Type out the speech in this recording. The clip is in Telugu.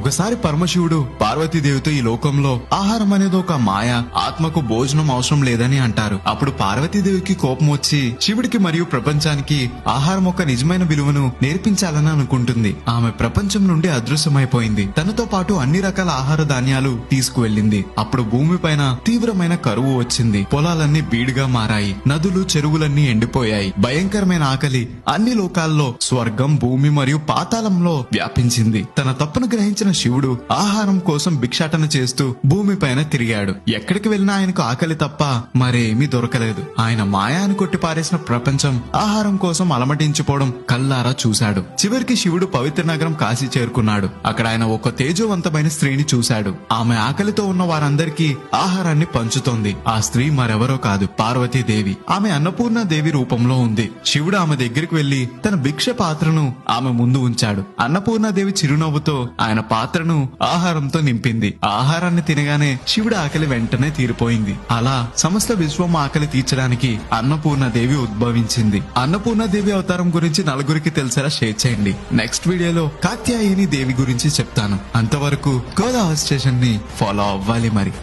ఒకసారి పరమశివుడు పార్వతీదేవితో ఈ లోకంలో ఆహారం అనేది ఒక మాయ, ఆత్మకు భోజనం అవసరం లేదని అంటారు. అప్పుడు పార్వతీదేవికి కోపం వచ్చి శివుడికి మరియు ప్రపంచానికి ఆహారం ఒక నిజమైన విలువను నేర్పించాలని అనుకుంటుంది. ఆమె ప్రపంచం నుండి అదృశ్యమైపోయింది. తనతో పాటు అన్ని రకాల ఆహార ధాన్యాలు తీసుకువెళ్ళింది. అప్పుడు భూమిపైన తీవ్రమైన కరువు వచ్చింది. పొలాలన్నీ బీడుగా మారాయి. నదులు చెరువులన్నీ ఎండిపోయాయి. భయంకరమైన ఆకలి అన్ని లోకాల్లో, స్వర్గం, భూమి మరియు పాతాళంలో వ్యాపించింది. తన తప్పును గ్రహించిన శివుడు ఆహారం కోసం భిక్షాటన చేస్తూ భూమిపైన తిరిగాడు. ఎక్కడికి వెళ్ళినా ఆయనకు ఆకలి తప్ప మరేమీ దొరకలేదు. ఆయన మాయాన్ని కొట్టి పారేసిన ప్రపంచం ఆహారం కోసం అలమటించిపోవడం కల్లారా చూశాడు. చివరికి శివుడు పవిత్ర నగరం కాశీ చేరుకున్నాడు. అక్కడ ఆయన ఒక తేజోవంతమైన స్త్రీని చూశాడు. ఆమె ఆకలితో ఉన్న వారందరికీ ఆహారాన్ని పంచుతోంది. ఆ స్త్రీ మరెవరో కాదు, పార్వతీదేవి. ఆమె అన్నపూర్ణ దేవి రూపంలో ఉంది. శివుడు ఆమె దగ్గరికి వెళ్లి తన భిక్ష పాత్రను ఆమె ముందు ఉంచాడు. అన్నపూర్ణాదేవి చిరునవ్వుతో ఆయన పాత్రను ఆహారంతో నింపింది. ఆహారాన్ని తినగానే శివుడి ఆకలి వెంటనే తీరిపోయింది. అలా సమస్త విశ్వం ఆకలి తీర్చడానికి అన్నపూర్ణాదేవి ఉద్భవించింది. అన్నపూర్ణాదేవి అవతారం గురించి నలుగురికి తెలిసేలా షేర్ చేయండి. నెక్స్ట్ వీడియోలో కాత్యాయని దేవి గురించి చెప్తాను. అంతవరకు గోదావరి స్టేషన్ ని ఫాలో అవ్వాలి మరి.